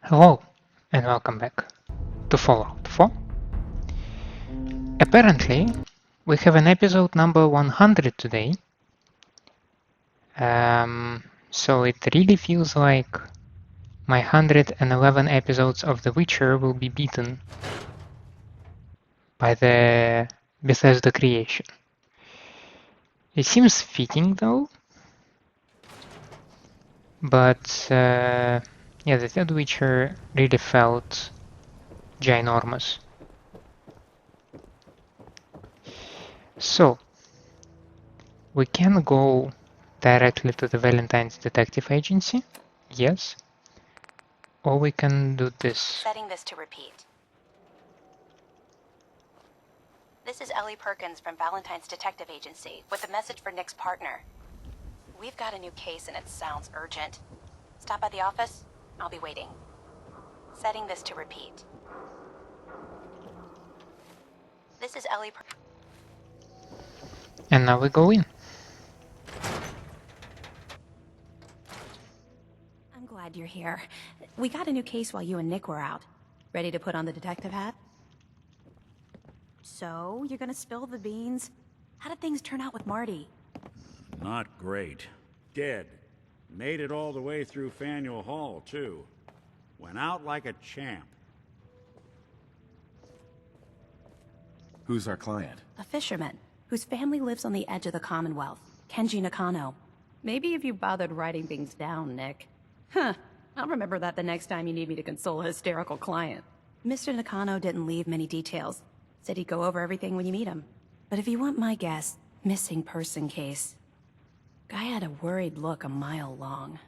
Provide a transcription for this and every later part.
Hello, and welcome back to Fallout 4. Apparently, we have an episode number 100 today. So it really feels like my 111 episodes of The Witcher will be beaten by the Bethesda creation. It seems fitting though, but yeah, the third Witcher really felt ginormous. So, we can go directly to the Valentine's detective agency, yes, or we can do this. Setting this to repeat. This is Ellie Perkins from Valentine's detective agency with a message for Nick's partner. We've got a new case and it sounds urgent. Stop by the office? I'll be waiting. Setting this to repeat. This is Ellie Perkins. And now we go in. I'm glad you're here. We got a new case while you and Nick were out. Ready to put on the detective hat? So, you're gonna spill the beans? How did things turn out with Marty? Not great. Dead. Made it all the way through Faneuil Hall, too. Went out like a champ. Who's our client? A fisherman, whose family lives on the edge of the Commonwealth. Kenji Nakano. Maybe if you bothered writing things down, Nick. Huh. I'll remember that the next time you need me to console a hysterical client. Mr. Nakano didn't leave many details. Said he'd go over everything when you meet him. But if you want my guess, missing person case. Guy had a worried look a mile long.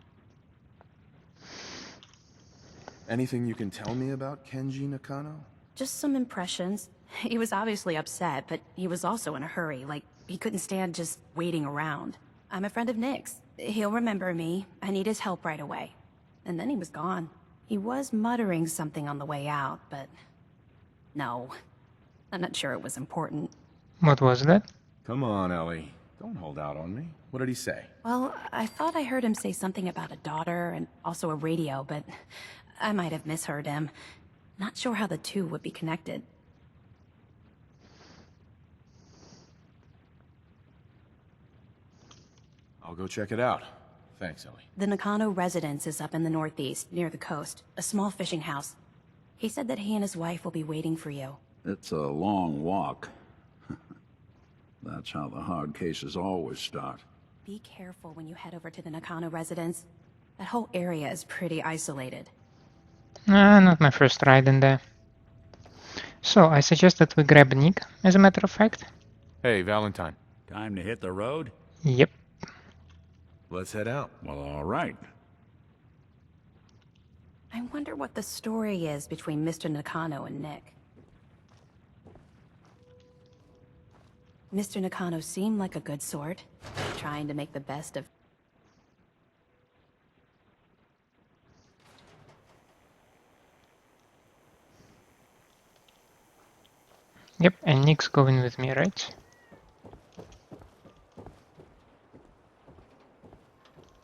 Anything you can tell me about Kenji Nakano? Just some impressions. He was obviously upset, but he was also in a hurry, like he couldn't stand just waiting around. I'm a friend of Nick's. He'll remember me. I need his help right away. And then he was gone. He was muttering something on the way out, but... no. I'm not sure it was important. What was that? Come on, Ellie. Don't hold out on me. What did he say? Well, I thought I heard him say something about a daughter and also a radio, but I might have misheard him. Not sure how the two would be connected. I'll go check it out. Thanks, Ellie. The Nakano residence is up in the northeast, near the coast. A small fishing house. He said that he and his wife will be waiting for you. It's a long walk. That's how the hard cases always start. Be careful when you head over to the Nakano residence. That whole area is pretty isolated. Not my first ride in there. So, I suggest that we grab Nick, as a matter of fact. Hey, Valentine. Time to hit the road? Yep. Let's head out. Well, all right. I wonder what the story is between Mr. Nakano and Nick. Mr. Nakano seemed like a good sort, trying to make the best of... Yep, and Nick's going with me, right?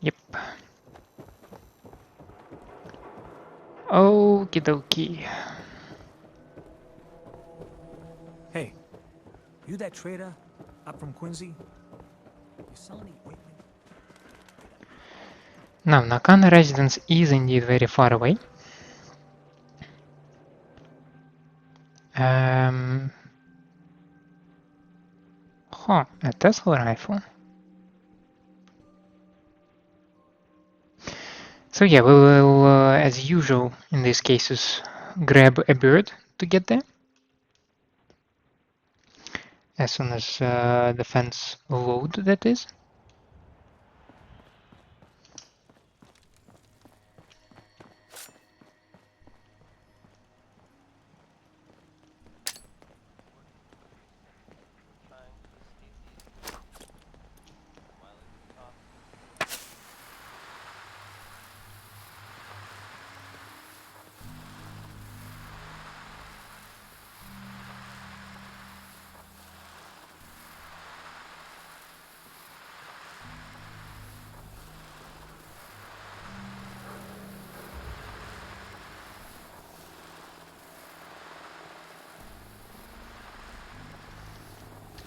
Yep. Okie dokie. Hey, you that trader up from Quincy? You sell any ointment? Now, Nakano residence is indeed very far away. A Tesla rifle. So yeah, we will, as usual in these cases, grab a bird to get there. As soon as the fence load, that is.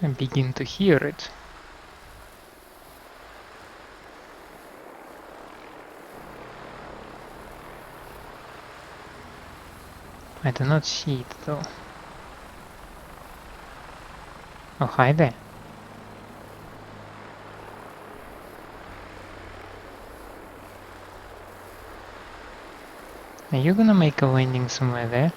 I begin to hear it. I do not see it though. Oh, hi there. Are you gonna make a landing somewhere there?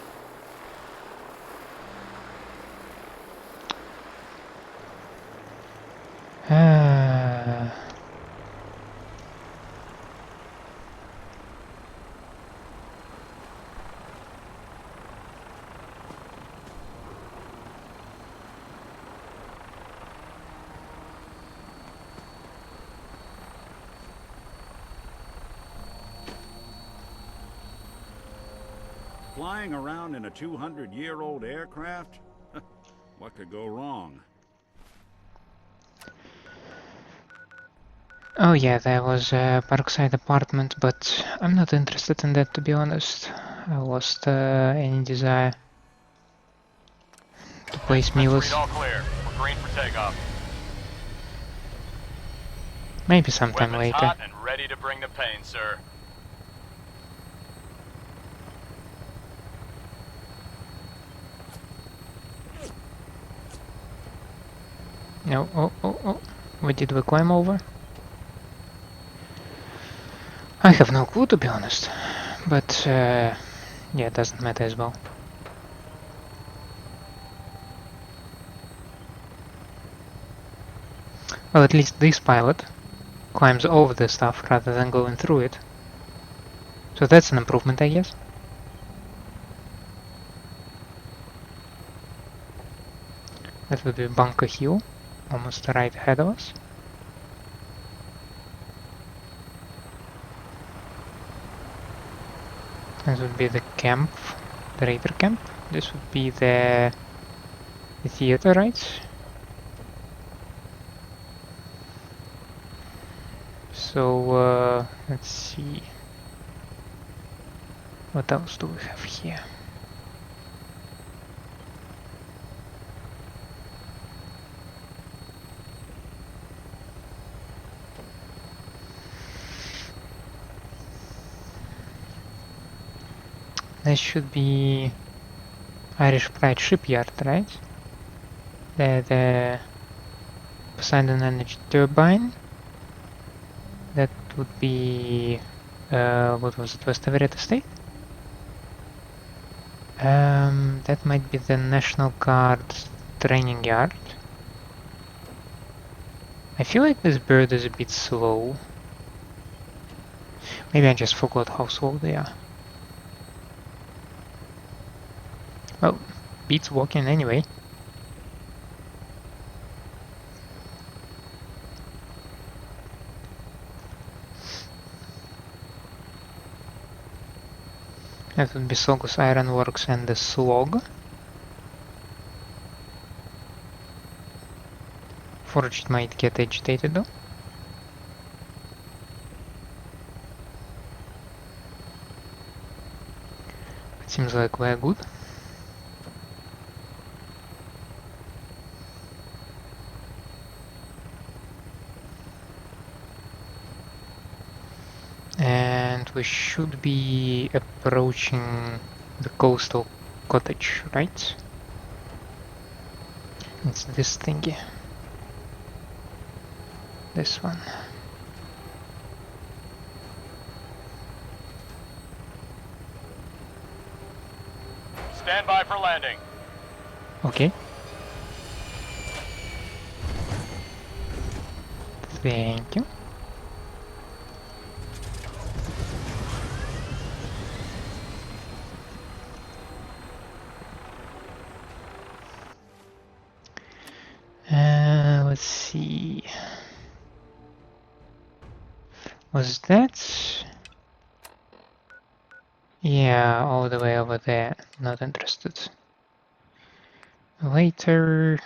Ah. Flying around in a 200-year-old aircraft? What could go wrong? Oh yeah, there was a Parkside apartment, but I'm not interested in that, to be honest. I lost any desire to place Milos. All clear. We're green for takeoff. Maybe sometime Weapons later. hot and ready to bring the pain, sir. No, oh. What did we climb over? I have no clue, to be honest. But, yeah, it doesn't matter as well. Well, at least this pilot climbs over the stuff rather than going through it. So that's an improvement, I guess. That would be Bunker Hill, almost right ahead of us. This would be the camp, the Raider camp. This would be the theater, right? So, let's see. What else do we have here? This should be Irish Pride shipyard, right? The Poseidon Energy turbine. That would be what was it? West Everett Estate? That might be the National Guard training yard. I feel like this bird is a bit slow. Maybe I just forgot how slow they are. Well, beats walking anyway. That would be Sogos Ironworks and the Slog. Forged might get agitated though. It seems like we're good. And we should be approaching the coastal cottage, right? It's this thingy. This one. Stand by for landing. Okay. Thank you. Let's see. Was that? Yeah, all the way over there. Not interested. Later.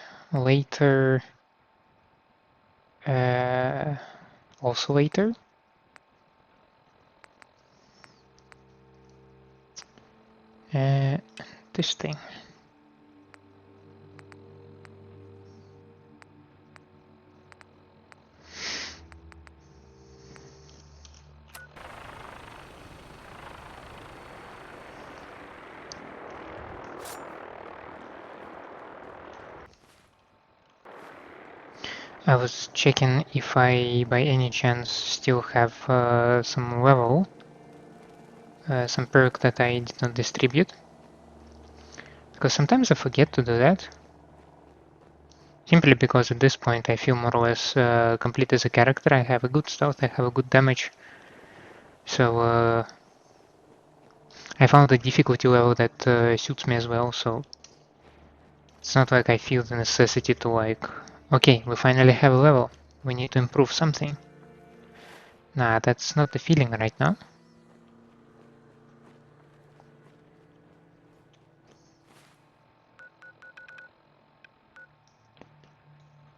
Also later. This thing. I was checking if I by any chance still have some level, some perk that I did not distribute. Because sometimes I forget to do that. Simply because at this point I feel more or less complete as a character. I have a good stealth, I have a good damage. So I found a difficulty level that suits me as well, so it's not like I feel the necessity to like, okay, we finally have a level, we need to improve something. Nah, that's not the feeling right now.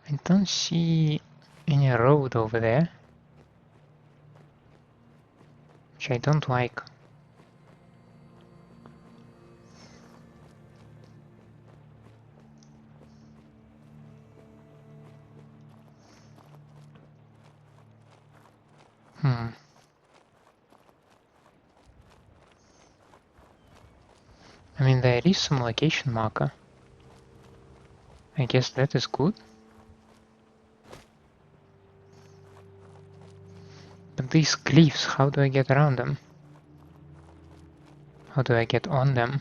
I don't see any road over there, which I don't like. I mean, there is some location marker. I guess that is good. But these cliffs, how do I get around them? How do I get on them?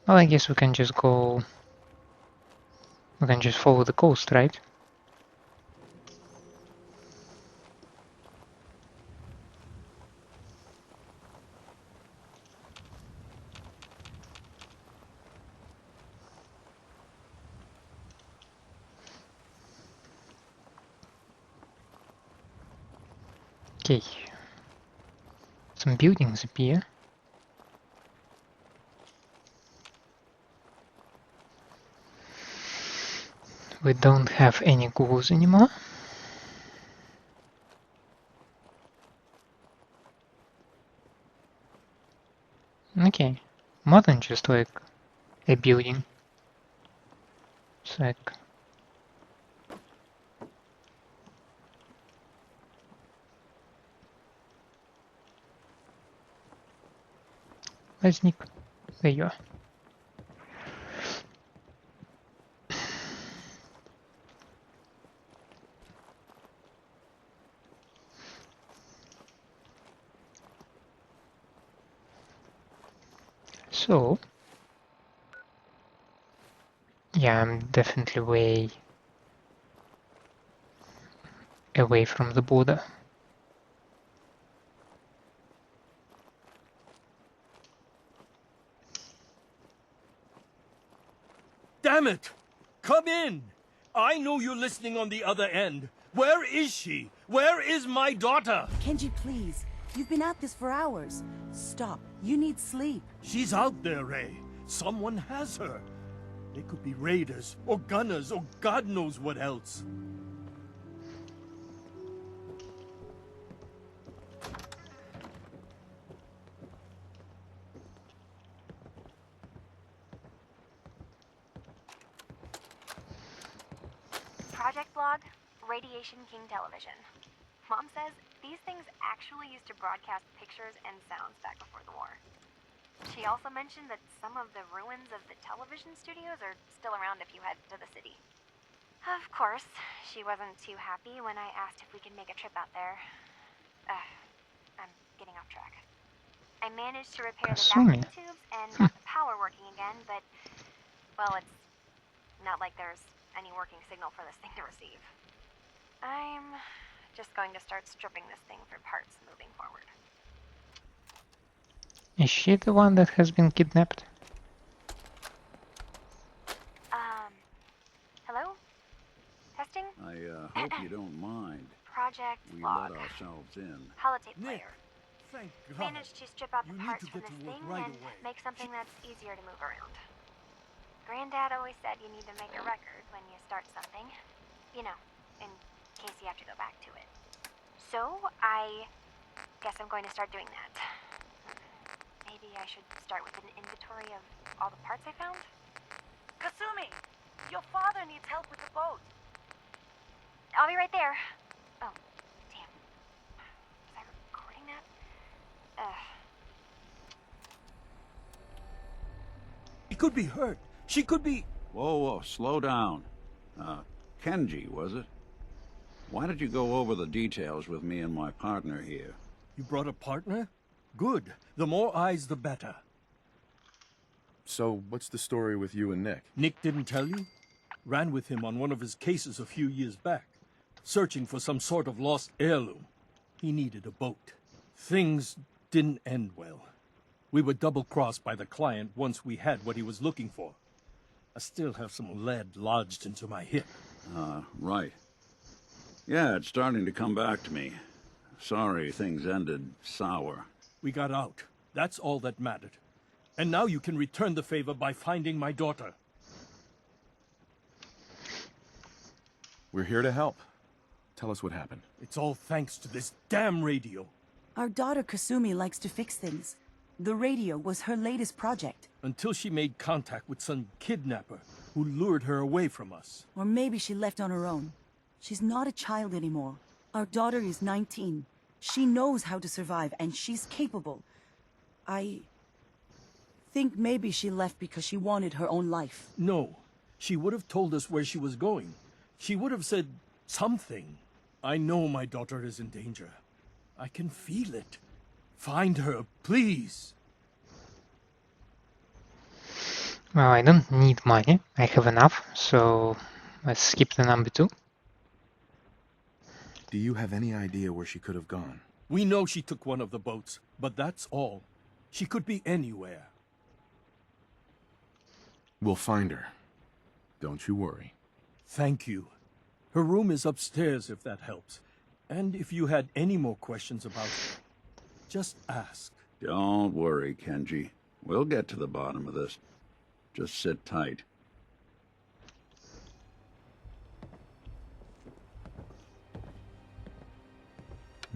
Well, I guess we can just go... We can just follow the coast, right? Okay. Some buildings appear. We don't have any ghouls anymore. Okay. More than just like a building. It's like... Where's Nick? There you are. So... Yeah, I'm definitely way away from the border. Damn it! Come in! I know you're listening on the other end. Where is she? Where is my daughter? Kenji, please. You've been at this for hours. Stop. You need sleep. She's out there, Rei. Someone has her. They could be raiders, or gunners, or God knows what else. Project Blog, Radiation King Television. Mom says these things actually used to broadcast pictures and sounds back before the war. She also mentioned that some of the ruins of the television studios are still around if you head to the city. Of course, she wasn't too happy when I asked if we could make a trip out there. I'm getting off track. I managed to repair the Kasumi. vacuum tubes and got the power working again, but, well, it's not like there's any working signal for this thing to receive. I'm just going to start stripping this thing for parts moving forward. Is she the one that has been kidnapped? Hello? Testing? I hope you don't mind. Project We log. let ourselves in. Holotape Nick, player. thank God. Managed to strip out the You need parts to from get this to work thing right and away. make something that's easier to move around. Granddad always said you need to make a record when you start something. You know, in case you have to go back to it. So, I guess I'm going to start doing that. Maybe I should start with an inventory of all the parts I found? Kasumi! Your father needs help with the boat. I'll be right there. Oh, damn. Was I recording that? She could be hurt. She could be... Whoa, whoa, slow down. Kenji, was it? Why did you go over the details with me and my partner here? You brought a partner? Good. The more eyes, the better. So, what's the story with you and Nick? Nick didn't tell you? Ran with him on one of his cases a few years back, searching for some sort of lost heirloom. He needed a boat. Things didn't end well. We were double-crossed by the client once we had what he was looking for. I still have some lead lodged into my hip. Right. Yeah, it's starting to come back to me. Sorry things ended sour. We got out. That's all that mattered. And now you can return the favor by finding my daughter. We're here to help. Tell us what happened. It's all thanks to this damn radio. Our daughter Kasumi likes to fix things. The radio was her latest project. Until she made contact with some kidnapper who lured her away from us. Or maybe she left on her own. She's not a child anymore. Our daughter is 19. She knows how to survive, and she's capable. I think maybe she left because she wanted her own life. No. She would have told us where she was going. She would have said something. I know my daughter is in danger. I can feel it. Find her, please. Well, I don't need money. I have enough, so let's skip the number 2. Do you have any idea where she could have gone? We know she took one of the boats, but that's all. She could be anywhere. We'll find her. Don't you worry. Thank you. Her room is upstairs if that helps. And if you had any more questions about her, just ask. Don't worry, Kenji. We'll get to the bottom of this. Just sit tight.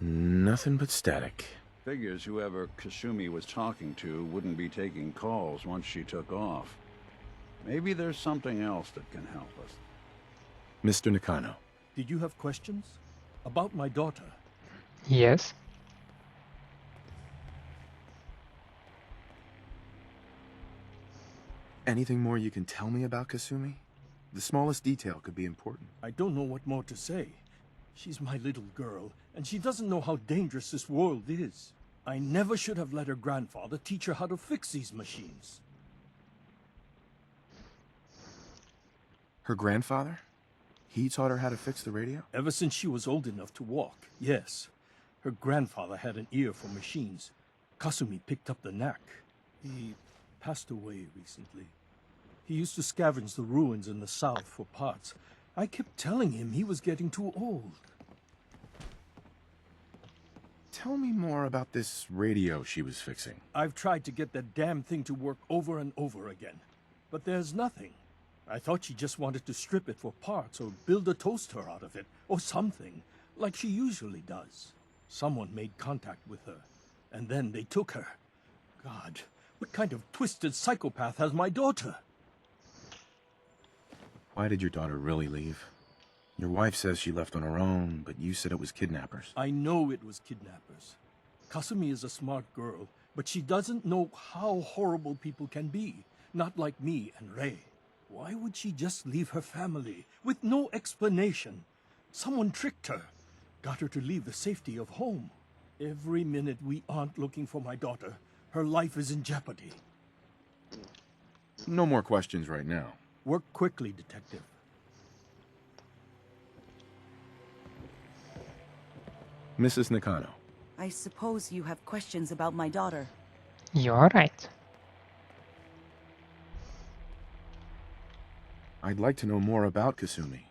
Nothing but static. Figures whoever Kasumi was talking to wouldn't be taking calls once she took off. Maybe there's something else that can help us. Mr. Nakano. Did you have questions? About my daughter? Yes. Anything more you can tell me about Kasumi? The smallest detail could be important. I don't know what more to say. She's my little girl, and she doesn't know how dangerous this world is. I never should have let her grandfather teach her how to fix these machines. Her grandfather? He taught her how to fix the radio? Ever since she was old enough to walk, yes. Her grandfather had an ear for machines. Kasumi picked up the knack. He passed away recently. He used to scavenge the ruins in the south for parts. I kept telling him he was getting too old. Tell me more about this radio she was fixing. I've tried to get that damn thing to work over and over again, but there's nothing. I thought she just wanted to strip it for parts or build a toaster out of it, or something, like she usually does. Someone made contact with her, and then they took her. God, what kind of twisted psychopath has my daughter? Why did your daughter really leave? Your wife says she left on her own, but you said it was kidnappers. I know it was kidnappers. Kasumi is a smart girl, but she doesn't know how horrible people can be. Not like me and Rei. Why would she just leave her family with no explanation? Someone tricked her. Got her to leave the safety of home. Every minute we aren't looking for my daughter, her life is in jeopardy. No more questions right now. Work quickly, Detective. Mrs. Nakano. I suppose you have questions about my daughter. You're right. I'd like to know more about Kasumi.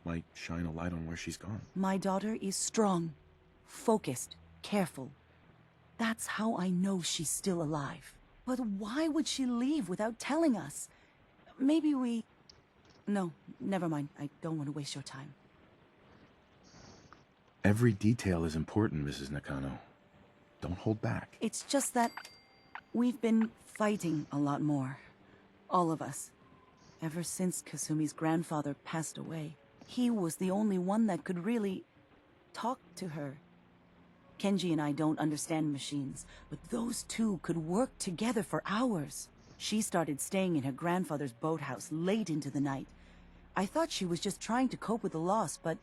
might shine a light on where she's gone. My daughter is strong, focused, careful. That's how I know she's still alive. But why would she leave without telling us? Maybe we... No, never mind. I don't want to waste your time. Every detail is important, Mrs. Nakano. Don't hold back. It's just that we've been fighting a lot more. All of us. Ever since Kasumi's grandfather passed away. He was the only one that could really talk to her. Kenji and I don't understand machines, but those two could work together for hours. She started staying in her grandfather's boathouse late into the night. I thought she was just trying to cope with the loss, but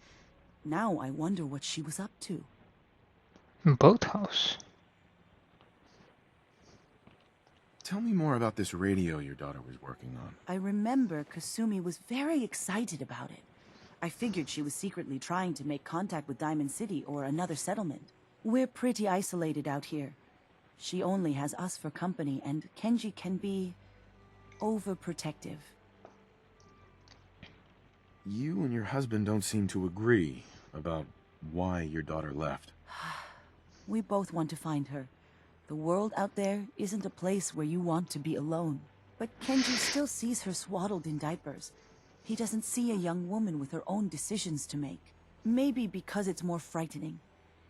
now I wonder what she was up to. Boathouse. Tell me more about this radio your daughter was working on. I remember Kasumi was very excited about it. I figured she was secretly trying to make contact with Diamond City or another settlement. We're pretty isolated out here. She only has us for company, and Kenji can be overprotective. You and your husband don't seem to agree about why your daughter left. We both want to find her. The world out there isn't a place where you want to be alone. But Kenji still sees her swaddled in diapers. He doesn't see a young woman with her own decisions to make. Maybe because it's more frightening.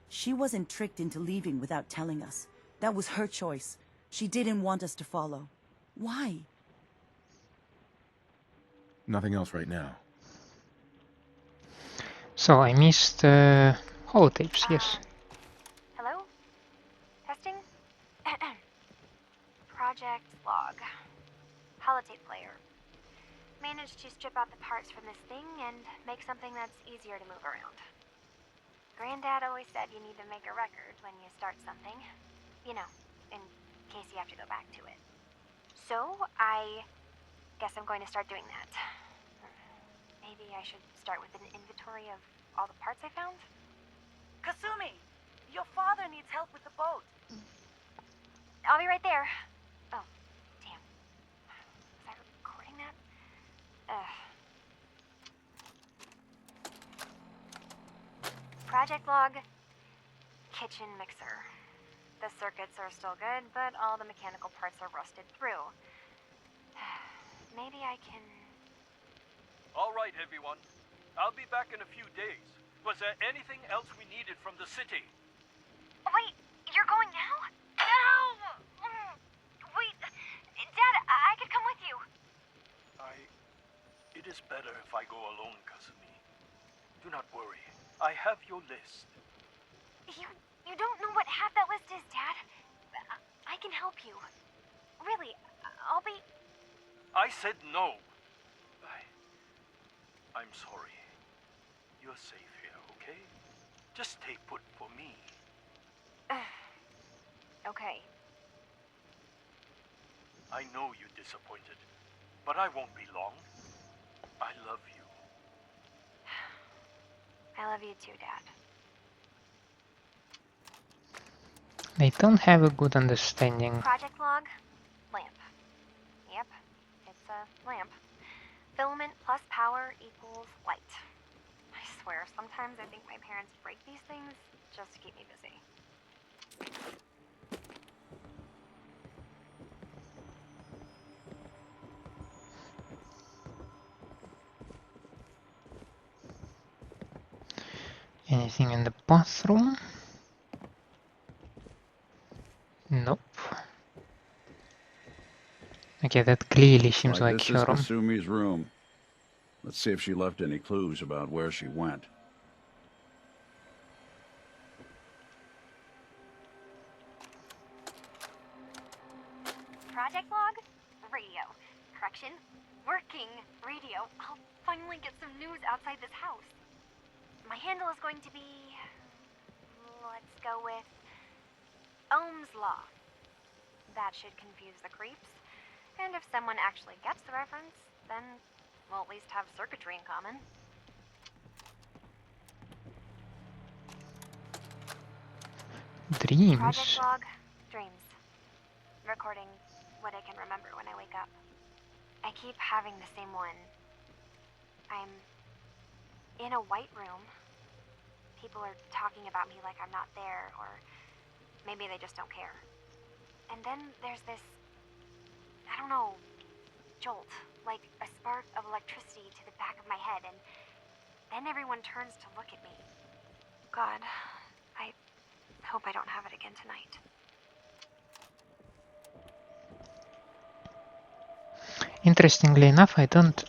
She wasn't tricked into leaving without telling us. That was her choice. She didn't want us to follow. Why? Nothing else right now. So I missed holotapes, yes. Hello? Testing? Project log. Holotape player. Managed to strip out the parts from this thing and make something that's easier to move around. Granddad always said you need to make a record when you start something. You know, in case you have to go back to it. So, I guess I'm going to start doing that. Maybe I should start with an inventory of all the parts I found? Kasumi! Your father needs help with the boat. I'll be right there. Oh, damn. Was I recording that? Project log. Kitchen mixer. The circuits are still good, but all the mechanical parts are rusted through. Maybe I can... All right, everyone. I'll be back in a few days. Was there anything else we needed from the city? Wait, you're going now? No! Wait, Dad, I could come with you. It is better if I go alone, Kasumi. Do not worry. I have your list. You don't know what half that list is, Dad. I can help you. Really, I'll be... I said no. I'm sorry. You're safe here, okay? Just stay put for me. Okay. I know you're disappointed, but I won't be long. I love you. I love you too, Dad. I don't have a good understanding. Project log, lamp. Yep, it's a lamp. Filament plus power equals light. I swear, sometimes I think my parents break these things just to keep me busy. Anything in the bathroom? Nope. Okay, that clearly seems like this her is room. Kasumi's room. Let's see if she left any clues about where she went. Project log, radio. Correction, working radio. I'll finally get some news outside this house. My handle is going to be... let's go with... Ohm's Law. That should confuse the creeps. And if someone actually gets the reference, then we'll at least have circuitry in common. Dreams. Project log, dreams. Recording what I can remember when I wake up. I keep having the same one. I'm in a white room. People are talking about me like I'm not there, or maybe they just don't care. And then there's this, I don't know, jolt, like a spark of electricity to the back of my head, and then everyone turns to look at me. God, I hope I don't have it again tonight. Interestingly enough, I don't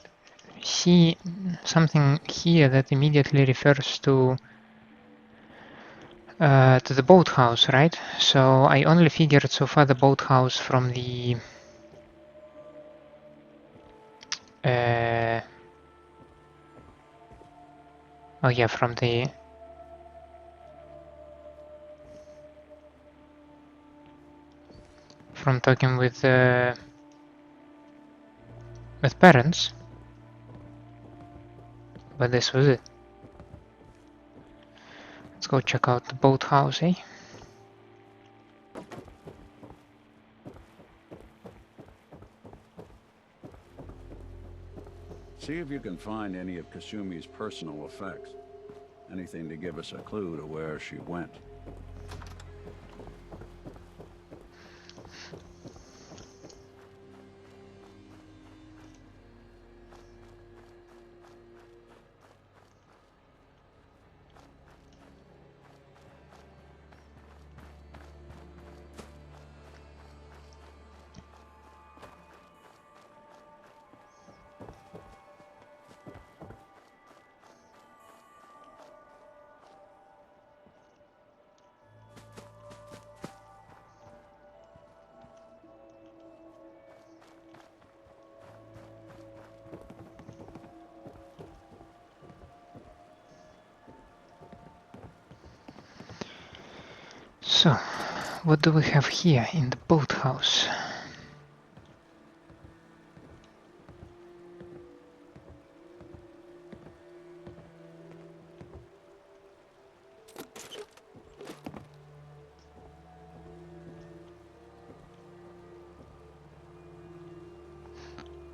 see something here that immediately refers to the boathouse, right? So I only figured so far the boathouse from the oh yeah, from talking with parents, but this was it. Let's go check out the boathouse, eh? See if you can find any of Kasumi's personal effects. Anything to give us a clue to where she went. So, what do we have here in the boathouse?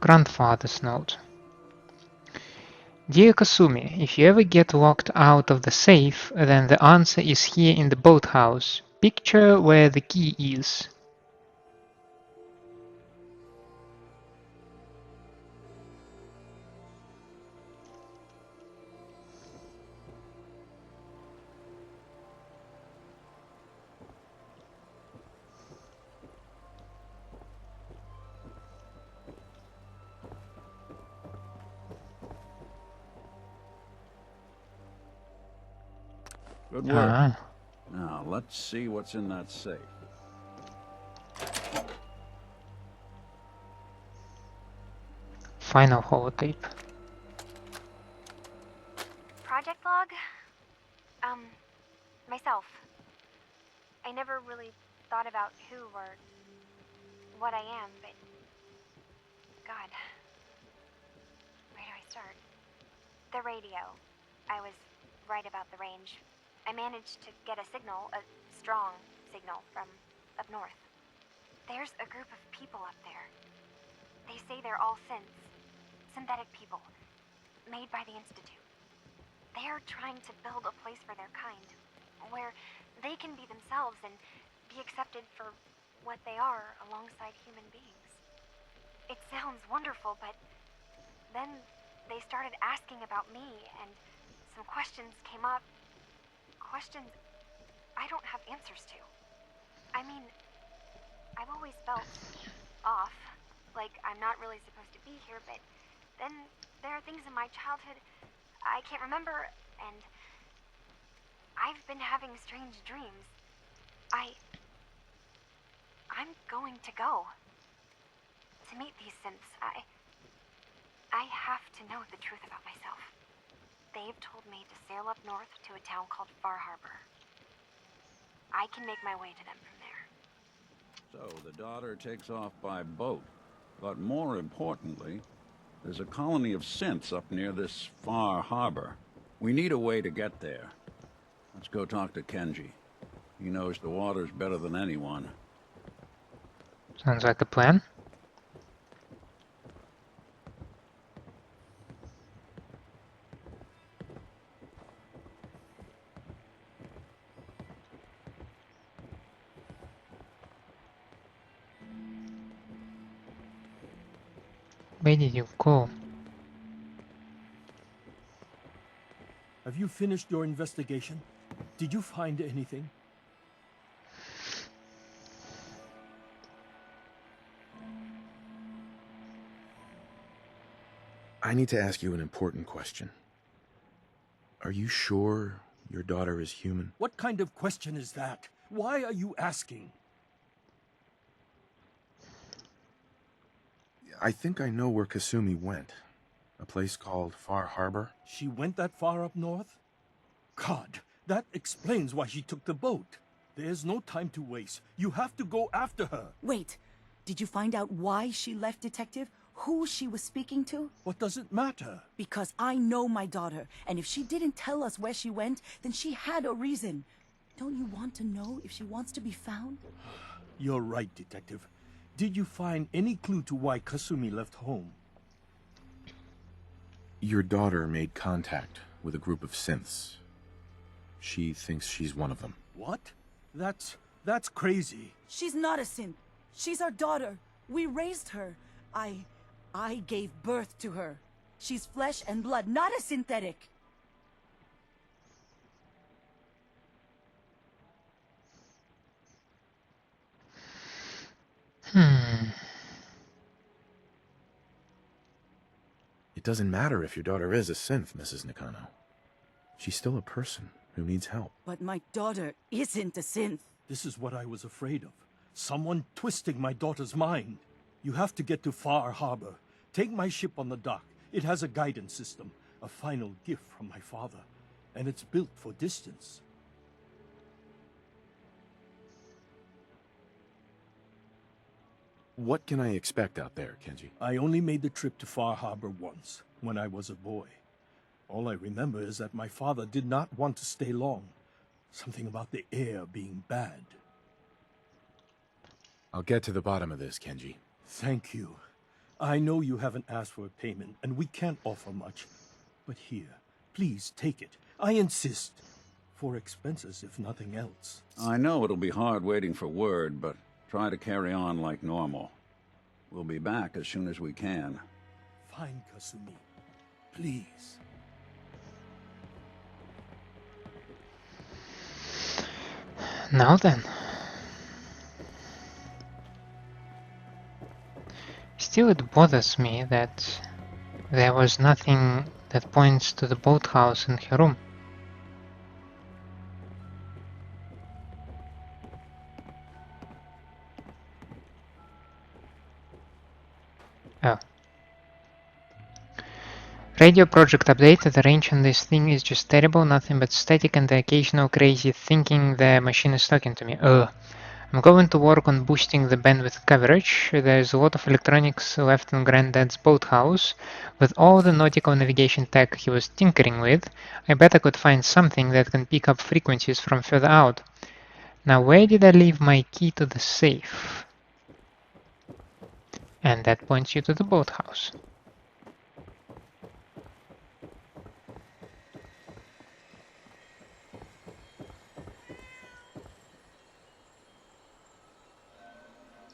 Grandfather's note. Dear Kasumi, if you ever get locked out of the safe, then the answer is here in the boathouse. Picture where the key is. Good work. Now, let's see what's in that safe. Final holotape. Project log? Myself. I never really thought about who or what I am, but God, where do I start? The radio. I was right about the range. I managed to get a signal, a strong signal, from up north. There's a group of people up there. They say they're all synthetic people, made by the Institute. They're trying to build a place for their kind, where they can be themselves and be accepted for what they are alongside human beings. It sounds wonderful, but then they started asking about me, and some questions came up. Questions I don't have answers to. I mean, I've always felt off, like I'm not really supposed to be here, but then there are things in my childhood I can't remember, and I've been having strange dreams. I'm going to go to meet these synths. I have to know the truth about myself. They've told me to sail up north to a town called Far Harbor. I can make my way to them from there. So, the daughter takes off by boat. But more importantly, there's a colony of synths up near this Far Harbor. We need a way to get there. Let's go talk to Kenji. He knows the waters better than anyone. Sounds like a plan. Where did you go? Have you finished your investigation? Did you find anything? I need to ask you an important question. Are you sure your daughter is human? What kind of question is that? Why are you asking? I think I know where Kasumi went. A place called Far Harbor. She went that far up north? God, that explains why she took the boat. There's no time to waste. You have to go after her. Wait, did you find out why she left, Detective? Who she was speaking to? What does it matter? Because I know my daughter, and if she didn't tell us where she went, then she had a reason. Don't you want to know if she wants to be found? You're right, Detective. Did you find any clue to why Kasumi left home? Your daughter made contact with a group of synths. She thinks she's one of them. What? That's crazy. She's not a synth. She's our daughter. We raised her. I gave birth to her. She's flesh and blood, not a synthetic. It doesn't matter if your daughter is a synth, Mrs. Nakano. She's still a person who needs help. But my daughter isn't a synth. This is what I was afraid of. Someone twisting my daughter's mind. You have to get to Far Harbor. Take my ship on the dock. It has a guidance system, a final gift from my father, and it's built for distance. What can I expect out there, Kenji? I only made the trip to Far Harbor once, when I was a boy. All I remember is that my father did not want to stay long. Something about the air being bad. I'll get to the bottom of this, Kenji. Thank you. I know you haven't asked for a payment, and we can't offer much. But here, please take it. I insist. For expenses, if nothing else. I know it'll be hard waiting for word, but try to carry on like normal. We'll be back as soon as we can. Fine, Kasumi. Please. Now then. Still, it bothers me that there was nothing that points to the boathouse in her room. Oh. Radio project update. The range on this thing is just terrible, nothing but static and the occasional crazy thinking the machine is talking to me. Ugh. I'm going to work on boosting the bandwidth coverage. There's a lot of electronics left in Granddad's boathouse. With all the nautical navigation tech he was tinkering with, I bet I could find something that can pick up frequencies from further out. Now where did I leave my key to the safe? And that points you to the boathouse.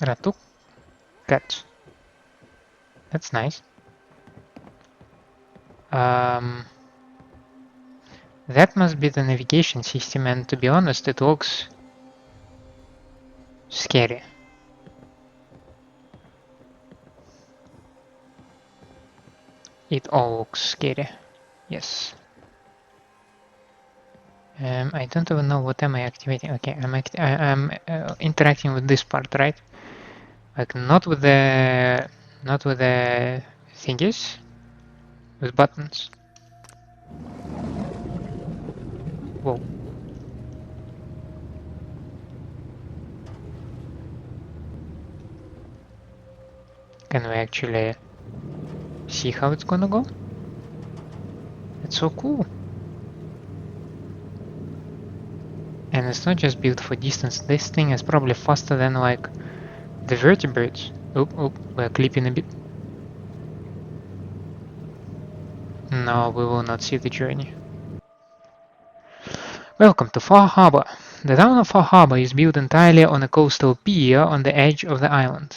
Ratu? Cat. That's nice. That must be the navigation system, and to be honest, it looks scary. It all looks scary. Yes. I don't even know what am I activating. Okay, I'm interacting with this part, right? Like not with the thingies, with buttons. Whoa. Can we actually see how it's gonna go? It's so cool. And it's not just built for distance. This thing is probably faster than like the vertebrates. Oh, we're clipping a bit. No, we will not see the journey. Welcome to Far Harbor. The town of Far Harbor is built entirely on a coastal pier on the edge of the island.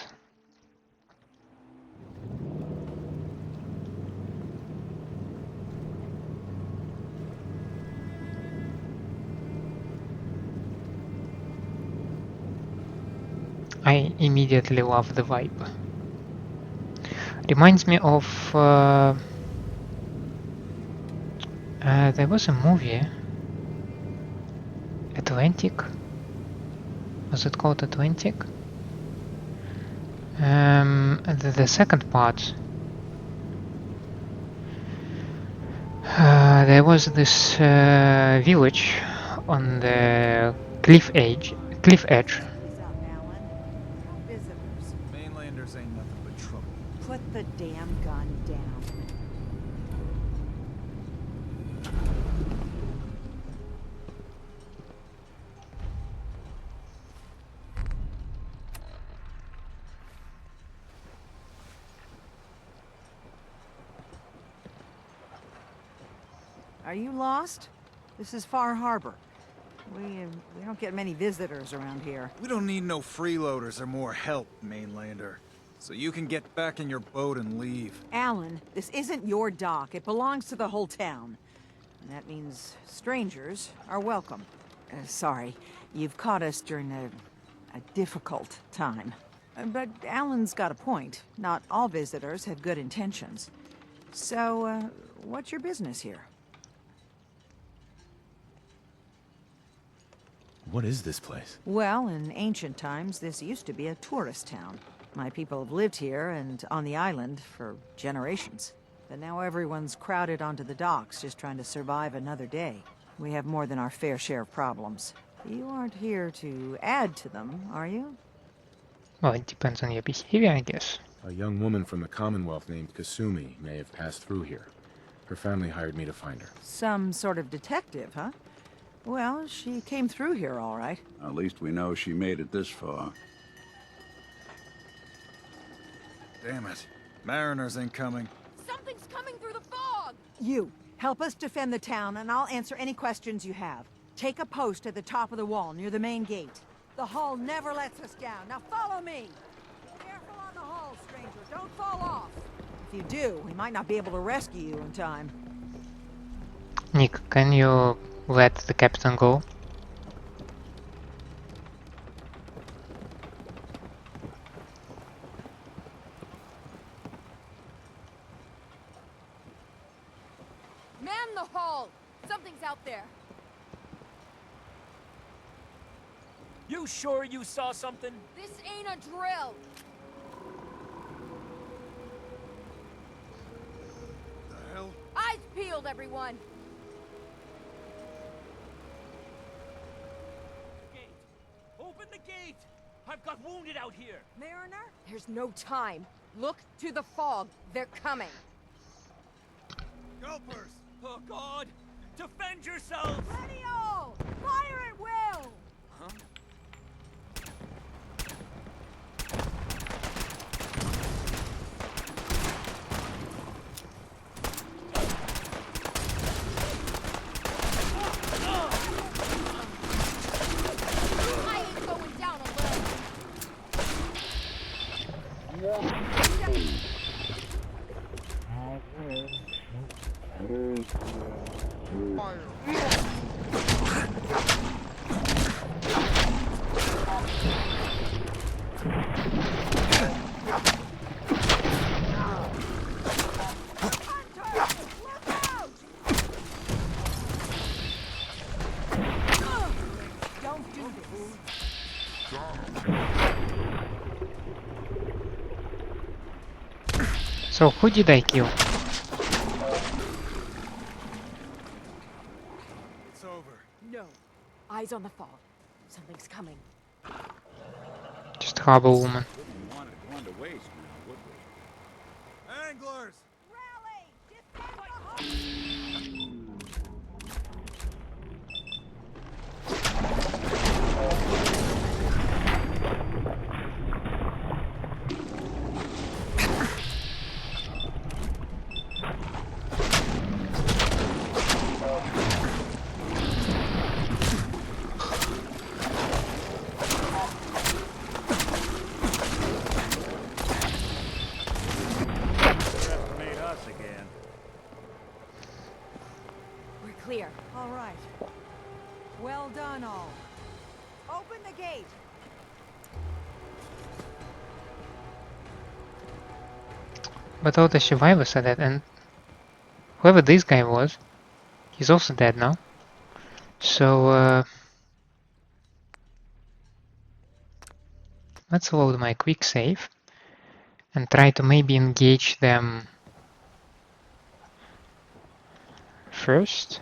I immediately love the vibe. Reminds me of there was a movie, Atlantic. Was it called Atlantic? The second part. There was this village on the cliff edge. He's up, Alan. No visitors. Mainlanders ain't nothing but trouble. Put the damn gun down. Are you lost? This is Far Harbor. We don't get many visitors around here. We don't need no freeloaders or more help, Mainlander. So you can get back in your boat and leave. Alan, this isn't your dock. It belongs to the whole town. And that means strangers are welcome. Sorry, you've caught us during a difficult time. But Alan's got a point. Not all visitors have good intentions. So, what's your business here? What is this place? Well, in ancient times, this used to be a tourist town. My people have lived here and on the island for generations. But now everyone's crowded onto the docks, just trying to survive another day. We have more than our fair share of problems. You aren't here to add to them, are you? Well, it depends on your behavior, I guess. A young woman from the Commonwealth named Kasumi may have passed through here. Her family hired me to find her. Some sort of detective, huh? Well, she came through here all right. At least we know she made it this far. Damn it. Mariners ain't coming. Something's coming through the fog! You, help us defend the town and I'll answer any questions you have. Take a post at the top of the wall near the main gate. The hull never lets us down. Now follow me! Careful on the hull, stranger. Don't fall off. If you do, we might not be able to rescue you in time. Nick, can you let the captain go? Man the hull! Something's out there. You sure you saw something? This ain't a drill. The hell? Eyes peeled, everyone. Gate! Open the gate! I've got wounded out here! Mariner? There's no time. Look to the fog. They're coming. Gulpers! Oh God! Defend yourselves! Ready all! Fire at will! Huh? I ain't going down alone. Don't do this. So who did I kill? It's over. No. Eyes on the fog. Something's coming. Just harbor woman. Wouldn't want it going to waste now, would we? Anglers! Rally! Defend the hull! Made us again. We're clear. All right. Well done, all. Open the gate. But all the survivors are dead, and whoever this guy was, he's also dead now. So let's load my quick save and try to maybe engage them first.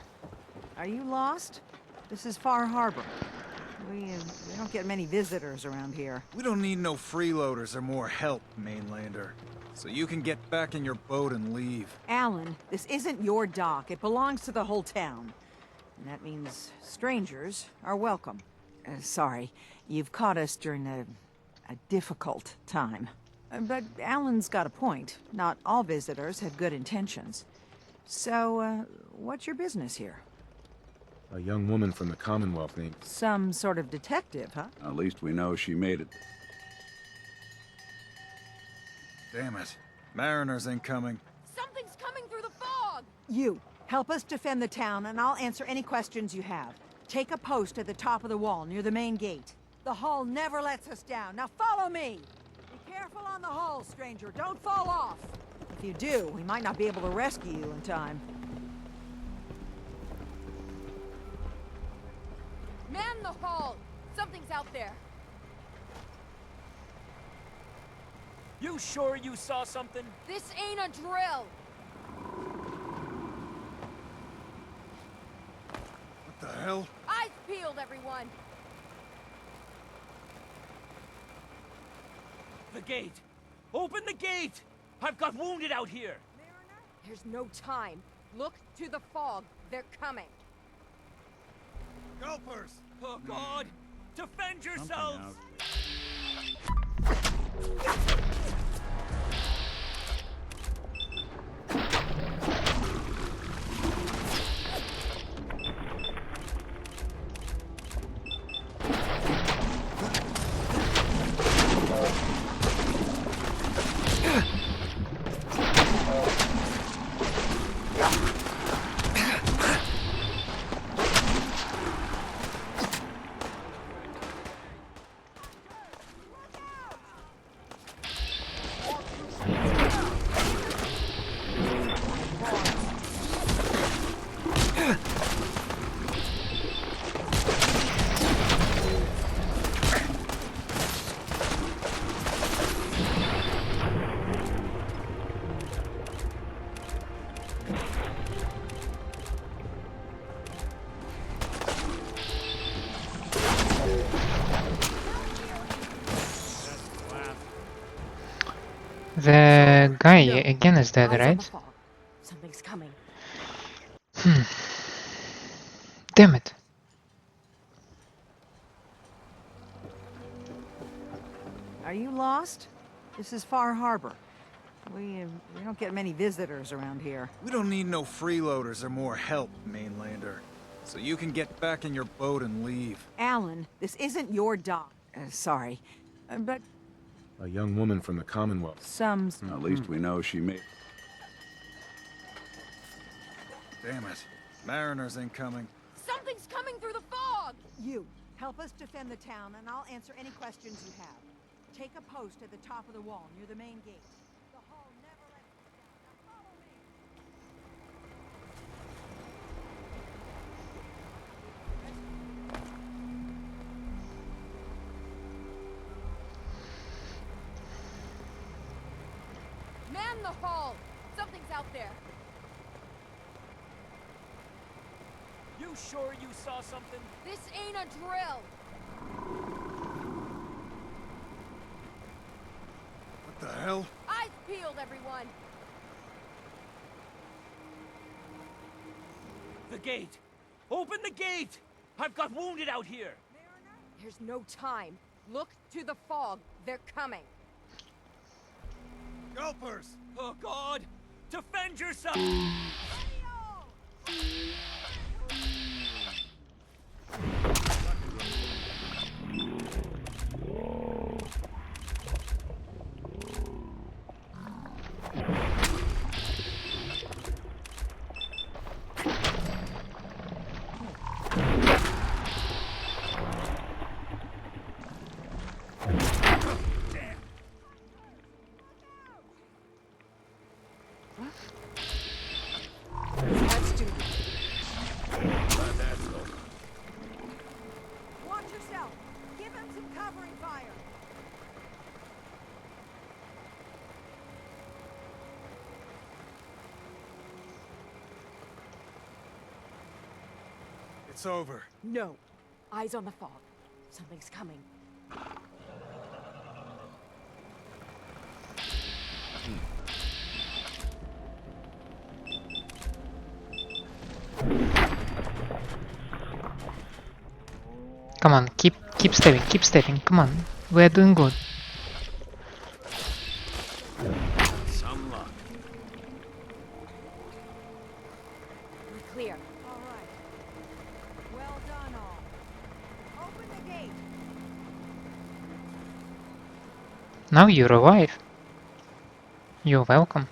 Are you lost? This is Far Harbor. We don't get many visitors around here. We don't need no freeloaders or more help, mainlander. So you can get back in your boat and leave. Alan, this isn't your dock. It belongs to the whole town. And that means strangers are welcome. Sorry, you've caught us during a difficult time. But Alan's got a point. Not all visitors have good intentions. So, what's your business here? A young woman from the Commonwealth named... Some sort of detective, huh? At least we know she made it. Damn it. Mariners incoming. Something's coming through the fog! You, help us defend the town, and I'll answer any questions you have. Take a post at the top of the wall, near the main gate. The hull never lets us down. Now follow me! Be careful on the hull, stranger. Don't fall off! If you do, we might not be able to rescue you in time. Man the hull! Something's out there. You sure you saw something? This ain't a drill! What the hell? Eyes peeled, everyone! The gate! Open the gate! I've got wounded out here! There's no time. Look to the fog. They're coming. Gulpers! Oh God! Defend yourselves! The guy again is dead, Eyes on right? the fog. Something's coming. Damn it. Are you lost? This is Far Harbor. We don't get many visitors around here. We don't need no freeloaders or more help, mainlander. So you can get back in your boat and leave. Alan, this isn't your dock. Sorry. But A young woman from the Commonwealth. some... At least we know she made... Damn it. Mariners incoming. Something's coming through the fog! You, help us defend the town, and I'll answer any questions you have. Take a post at the top of the wall, near the main gate. The hull never lets us down. Now follow me! Man the hull! Something's out there. You sure you saw something? This ain't a drill! What the hell? Eyes peeled, everyone! The gate! Open the gate! I've got wounded out here! There's no time. Look to the fog. They're coming. Gulpers! Oh God! Defend yourself! Let's do this. Watch yourself. Give him some covering fire. It's over. No. Eyes on the fog. Something's coming. Come on, keep stepping, come on. We're doing good. Some luck. We're clear. All right. Well done, all. Open the gate. Now you revive. You're welcome.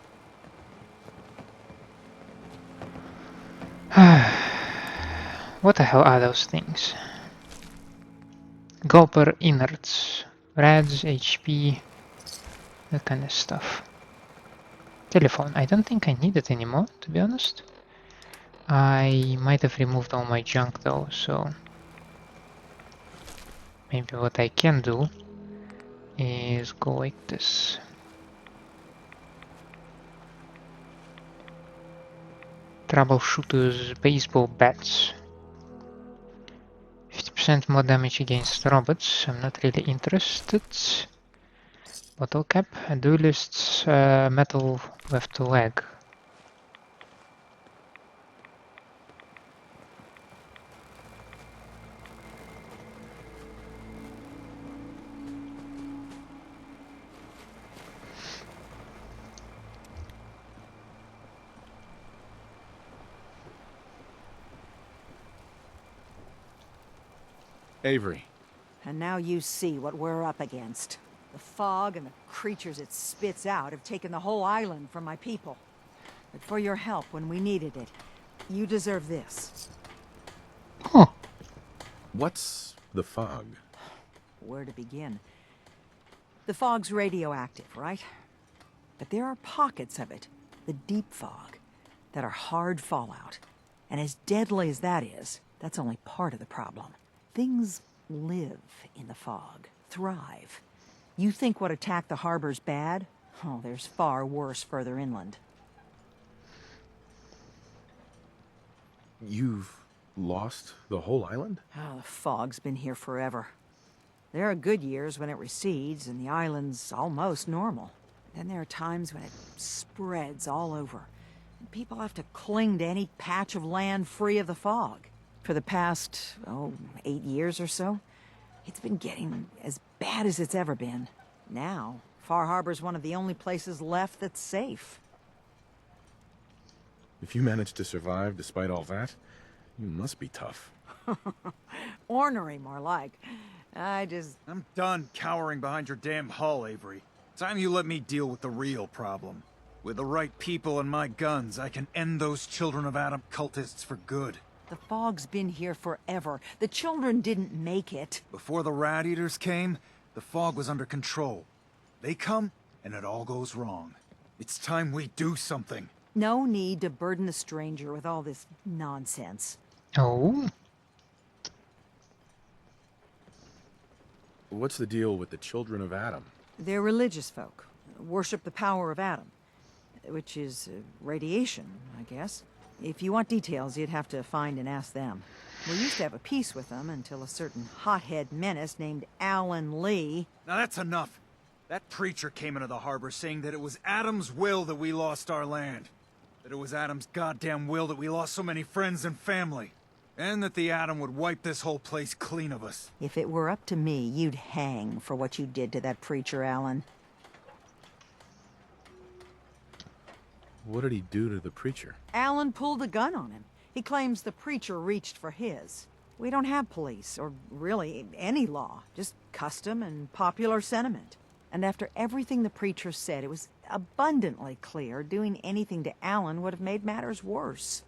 What the hell are those things? Gopher innards, reds, HP, that kind of stuff. Telephone, I don't think I need it anymore, to be honest. I might have removed all my junk though, so maybe what I can do is go like this. Troubleshooters, baseball bats. 50% more damage against robots, I'm not really interested. Bottle cap, a duelist's metal left leg. Avery. And now you see what we're up against. The fog and the creatures it spits out have taken the whole island from my people. But for your help when we needed it, you deserve this. Huh. What's the fog? Where to begin? The fog's radioactive, right? But there are pockets of it, the deep fog, that are hard fallout. And as deadly as that is, that's only part of the problem. Things live in the fog, thrive. You think what attacked the harbor's bad? Oh, there's far worse further inland. You've lost the whole island? Oh, the fog's been here forever. There are good years when it recedes and the island's almost normal. Then there are times when it spreads all over. And people have to cling to any patch of land free of the fog. For the past, 8 years or so, it's been getting as bad as it's ever been. Now, Far Harbor's one of the only places left that's safe. If you managed to survive despite all that, you must be tough. Ornery, more like. I'm done cowering behind your damn hull, Avery. Time you let me deal with the real problem. With the right people and my guns, I can end those Children of Adam cultists for good. The fog's been here forever. The children didn't make it. Before the Rat Eaters came, the fog was under control. They come, and it all goes wrong. It's time we do something. No need to burden the stranger with all this nonsense. Oh. What's the deal with the Children of Adam? They're religious folk. Worship the power of Adam. Which is radiation, I guess. If you want details, you'd have to find and ask them. We used to have a peace with them until a certain hothead menace named Alan Lee... Now that's enough. That preacher came into the harbor saying that it was Adam's will that we lost our land. That it was Adam's goddamn will that we lost so many friends and family. And that the Atom would wipe this whole place clean of us. If it were up to me, you'd hang for what you did to that preacher, Alan. What did he do to the preacher? Alan pulled a gun on him. He claims the preacher reached for his. We don't have police, or really any law, just custom and popular sentiment. And after everything the preacher said, it was abundantly clear doing anything to Alan would have made matters worse.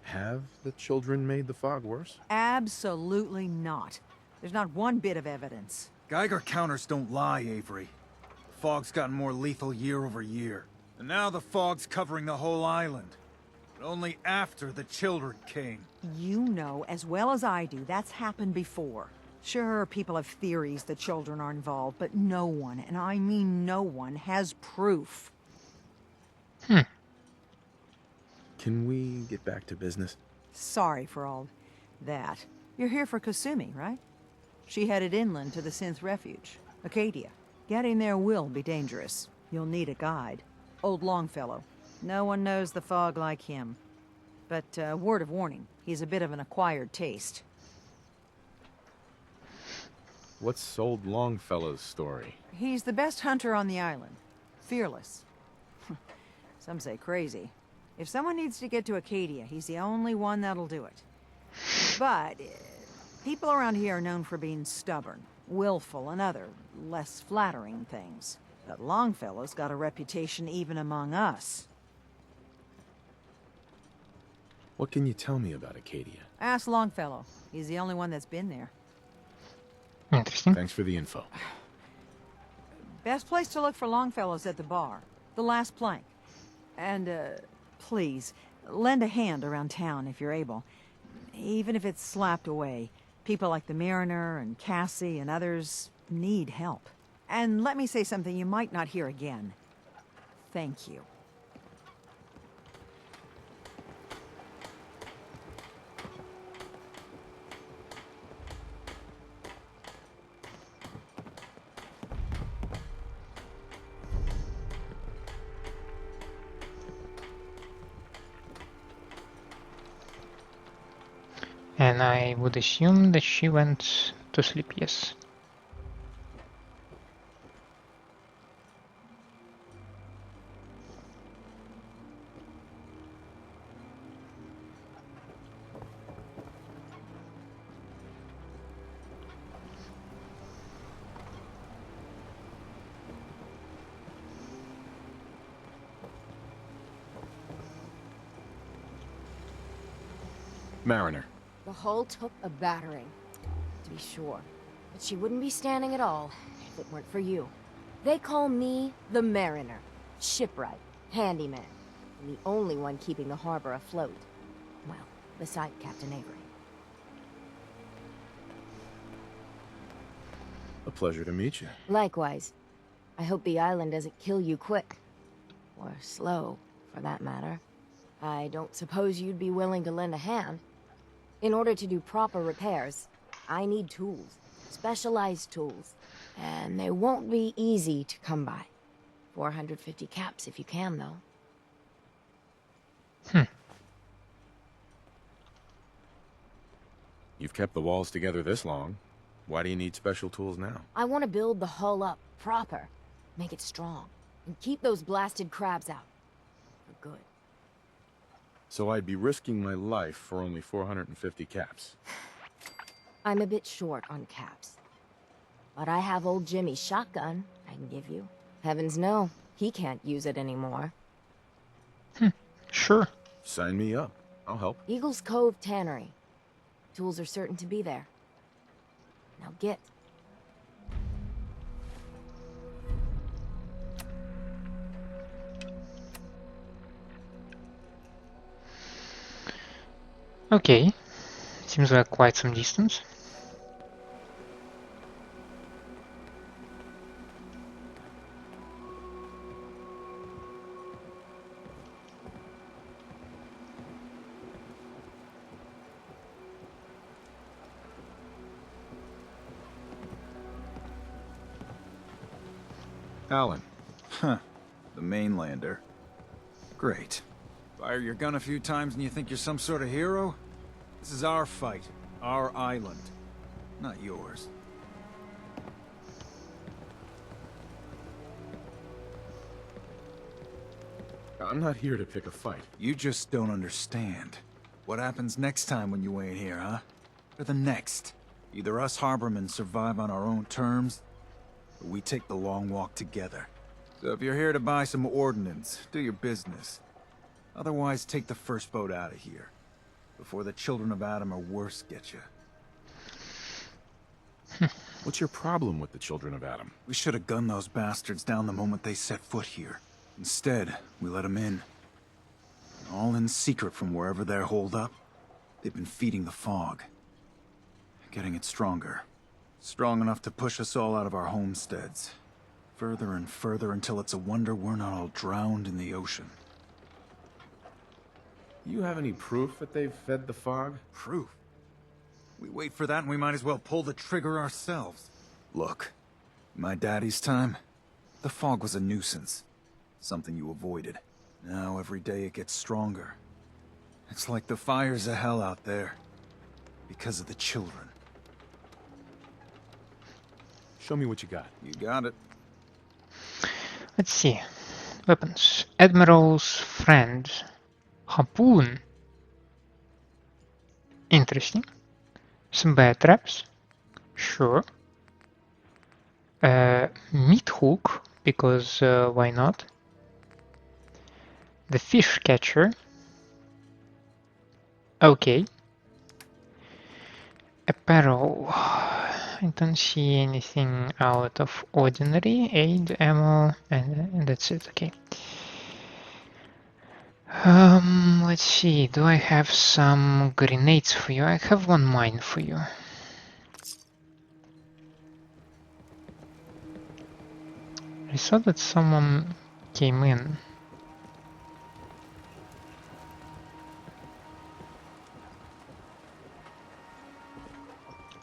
Have the children made the fog worse? Absolutely not. There's not one bit of evidence. Geiger counters don't lie, Avery. The fog's gotten more lethal year over year. And now the fog's covering the whole island. But only after the children came. You know as well as I do that's happened before. Sure, people have theories that children are involved, but no one, and I mean no one, has proof. Can we get back to business? Sorry for all that. You're here for Kasumi, right? She headed inland to the Synth Refuge, Acadia. Getting there will be dangerous. You'll need a guide. Old Longfellow. No one knows the fog like him. But, word of warning, he's a bit of an acquired taste. What's old Longfellow's story? He's the best hunter on the island. Fearless. Some say crazy. If someone needs to get to Acadia, he's the only one that'll do it. But people around here are known for being stubborn, willful, and other, less flattering things. But Longfellow's got a reputation even among us. What can you tell me about Acadia? Ask Longfellow. He's the only one that's been there. Interesting. Thanks for the info. Best place to look for Longfellow's at the bar. The last plank. And, please, lend a hand around town if you're able. Even if it's slapped away. People like the Mariner and Cassie and others need help. And let me say something you might not hear again. Thank you. And I would assume that she went to sleep, yes. Mariner. The hull took a battering, to be sure. But she wouldn't be standing at all if it weren't for you. They call me the Mariner. Shipwright, handyman, and the only one keeping the harbor afloat. Well, beside Captain Avery. A pleasure to meet you. Likewise. I hope the island doesn't kill you quick. Or slow, for that matter. I don't suppose you'd be willing to lend a hand. In order to do proper repairs, I need tools. Specialized tools. And they won't be easy to come by. 450 caps if you can, though. You've kept the walls together this long. Why do you need special tools now? I want to build the hull up, proper. Make it strong. And keep those blasted crabs out. For good. So I'd be risking my life for only 450 caps. I'm a bit short on caps. But I have old Jimmy's shotgun I can give you. Heavens no, he can't use it anymore. Sure. Sign me up. I'll help. Eagle's Cove Tannery. Tools are certain to be there. Now get. Okay. Seems like quite some distance. Alan. Huh. The mainlander. Great. Fire your gun a few times and you think you're some sort of hero? This is our fight. Our island. Not yours. I'm not here to pick a fight. You just don't understand. What happens next time when you ain't here, huh? Or the next? Either us harbormen survive on our own terms, or we take the long walk together. So if you're here to buy some ordnance, do your business. Otherwise, take the first boat out of here. Before the children of Adam or worse get you. What's your problem with the children of Adam? We should have gunned those bastards down the moment they set foot here. Instead, we let them in. All in secret from wherever they're holed up. They've been feeding the fog. Getting it stronger. Strong enough to push us all out of our homesteads. Further and further until it's a wonder we're not all drowned in the ocean. You have any proof that they've fed the fog? Proof? We wait for that and we might as well pull the trigger ourselves. Look, in my daddy's time, the fog was a nuisance. Something you avoided. Now every day it gets stronger. It's like the fires of hell out there. Because of the children. Show me what you got. You got it. Let's see. Weapons. Admiral's friend. Harpoon. Interesting. Some bear traps. Sure. Meat hook, because why not? The fish catcher. Okay. Apparel. I don't see anything out of ordinary. Aid, ammo, and that's it. Okay. Let's see. Do I have some grenades for you? I have one mine for you. I saw that someone came in.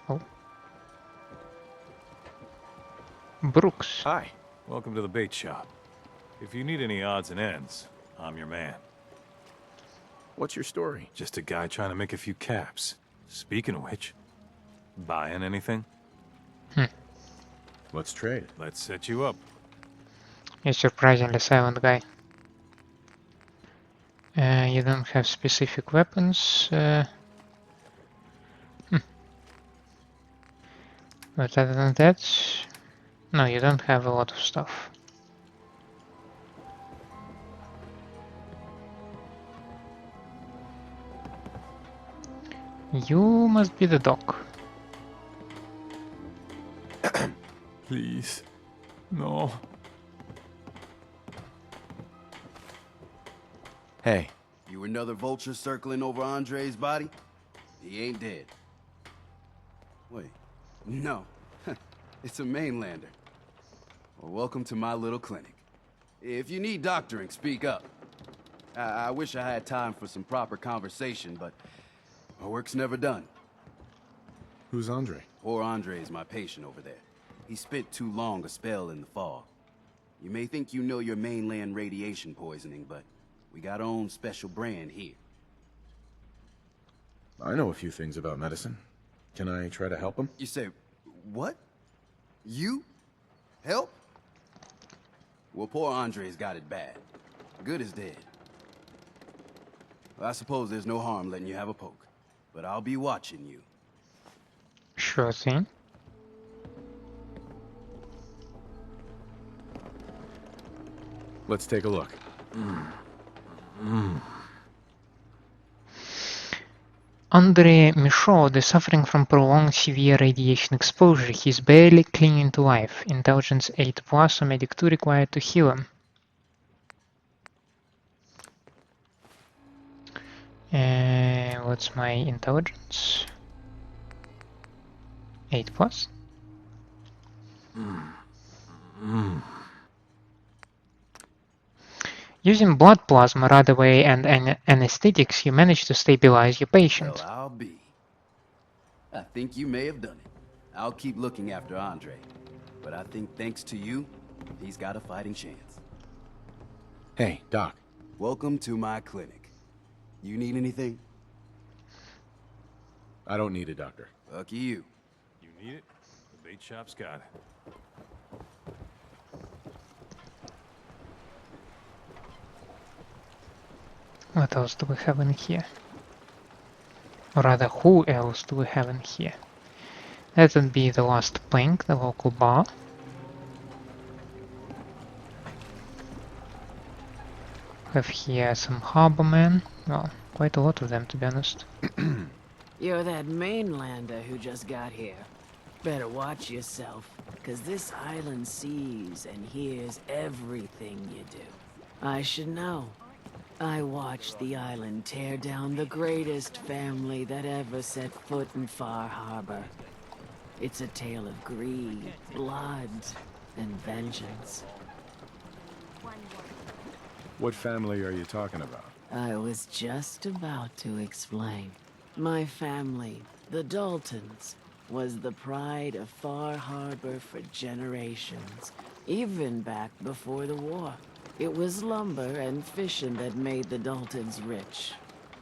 Oh. Brooks. Hi. Welcome to the bait shop. If you need any odds and ends, I'm your man. What's your story? Just a guy trying to make a few caps. Speaking of which, buying anything? Let's trade. Let's set you up. You're surprisingly silent guy. You don't have specific weapons. But other than that, no, you don't have a lot of stuff. You must be the doc. Please. No. Hey. You another vulture circling over Andre's body? He ain't dead. Wait. No. It's a mainlander. Well, welcome to my little clinic. If you need doctoring, speak up. I wish I had time for some proper conversation, but my work's never done. Who's Andre? Poor Andre's my patient over there. He spent too long a spell in the fog. You may think you know your mainland radiation poisoning, but we got our own special brand here. I know a few things about medicine. Can I try to help him? You say, what? You? Help? Well, poor Andre's got it bad. Good as dead. Well, I suppose there's no harm letting you have a poke, but I'll be watching you. Sure thing. Let's take a look. Andre Michaud is suffering from prolonged severe radiation exposure. He's barely clinging to life. Intelligence 8+ or Medic 2 required to heal him. What's my intelligence? 8+. Using blood plasma, radaway, and anesthetics, you manage to stabilize your patient. Well, I'll be. I think you may have done it. I'll keep looking after Andre. But I think thanks to you, he's got a fighting chance. Hey, Doc. Welcome to my clinic. You need anything? I don't need a doctor. Lucky you. You need it? The bait shop's got it. What else do we have in here? Or rather, who else do we have in here? That would be the last plank, the local bar. Have here some harbormen. Well, quite a lot of them, to be honest. You're that mainlander who just got here. Better watch yourself, because this island sees and hears everything you do. I should know. I watched the island tear down the greatest family that ever set foot in Far Harbor. It's a tale of greed, blood, and vengeance. What family are you talking about? I was just about to explain. My family, the Daltons, was the pride of Far Harbor for generations, even back before the war. It was lumber and fishing that made the Daltons rich.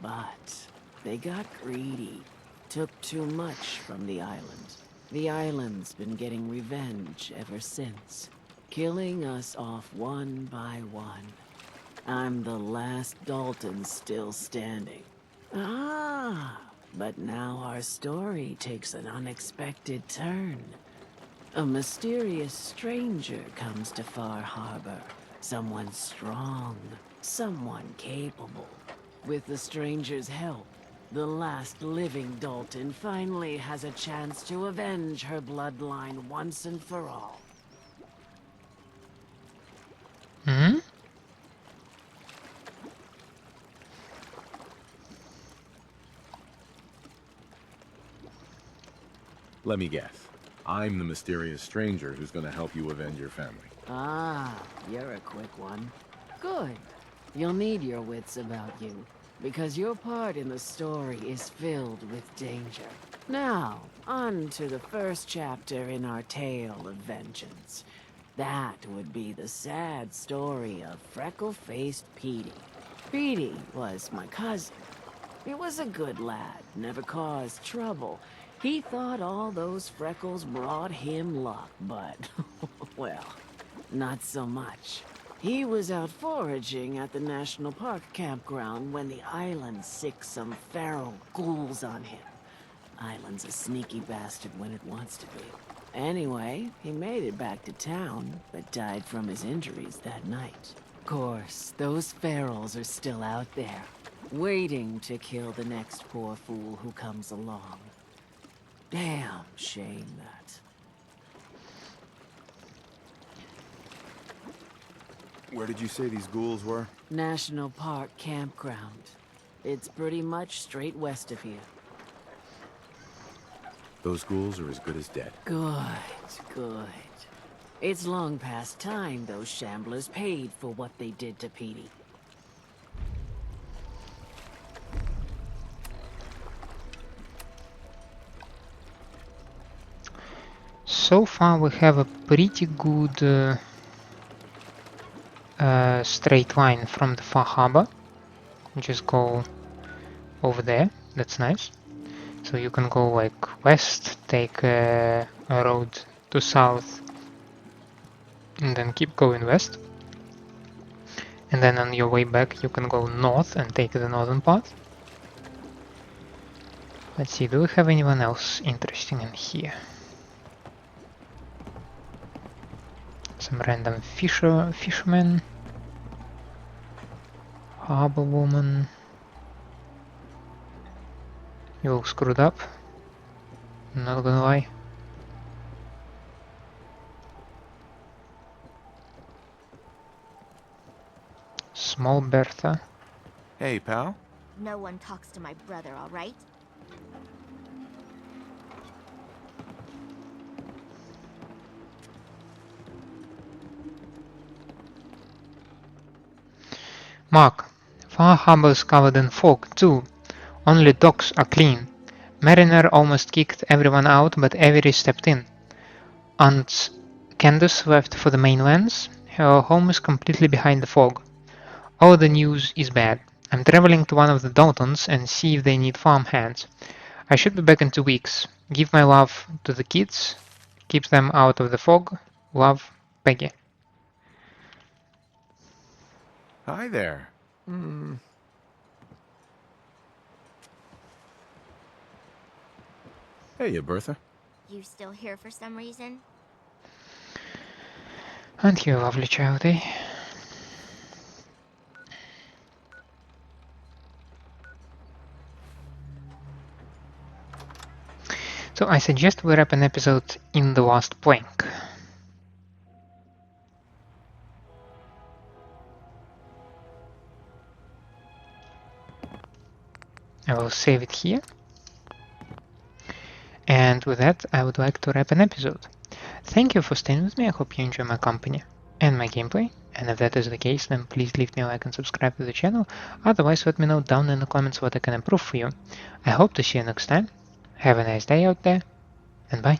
But they got greedy, took too much from the island. The island's been getting revenge ever since, killing us off one by one. I'm the last Dalton still standing. But now our story takes an unexpected turn. A mysterious stranger comes to Far Harbor. Someone strong, someone capable. With the stranger's help, the last living Dalton finally has a chance to avenge her bloodline once and for all. Hmm? Let me guess. I'm the mysterious stranger who's gonna help you avenge your family. You're a quick one. Good. You'll need your wits about you, because your part in the story is filled with danger. Now, on to the first chapter in our tale of vengeance. That would be the sad story of freckle-faced Petey. Petey was my cousin. He was a good lad, never caused trouble. He thought all those freckles brought him luck, but, well, not so much. He was out foraging at the National Park campground when the island sicked some feral ghouls on him. Island's a sneaky bastard when it wants to be. Anyway, he made it back to town, but died from his injuries that night. Of course, those ferals are still out there, waiting to kill the next poor fool who comes along. Damn shame that. Where did you say these ghouls were? National Park campground. It's pretty much straight west of here. Those ghouls are as good as dead. Good. It's long past time those shamblers paid for what they did to Petey. So far we have a pretty good straight line from the Far Harbor. Just go over there, that's nice. So you can go like west, take a road to south, and then keep going west. And then on your way back you can go north and take the northern part. Let's see, do we have anyone else interesting in here? Some random fisherman, harbor woman. You all screwed up, not gonna lie. Small Bertha. Hey, pal. No one talks to my brother, all right? Mark, Far Harbor's covered in fog, too. Only docks are clean. Mariner almost kicked everyone out, but Avery stepped in. Aunt Candace left for the mainlands. Her home is completely behind the fog. All the news is bad. I'm traveling to one of the Daltons and see if they need farm hands. I should be back in 2 weeks. Give my love to the kids. Keep them out of the fog. Love, Peggy. Hi there. Hey, Bertha. You still here for some reason? Aren't you a lovely child, eh? So I suggest we wrap an episode in the last plank. I will save it here. And with that, I would like to wrap an episode. Thank you for staying with me. I hope you enjoy my company and my gameplay. And if that is the case, then please leave me a like and subscribe to the channel. Otherwise, let me know down in the comments what I can improve for you. I hope to see you next time. Have a nice day out there, and bye.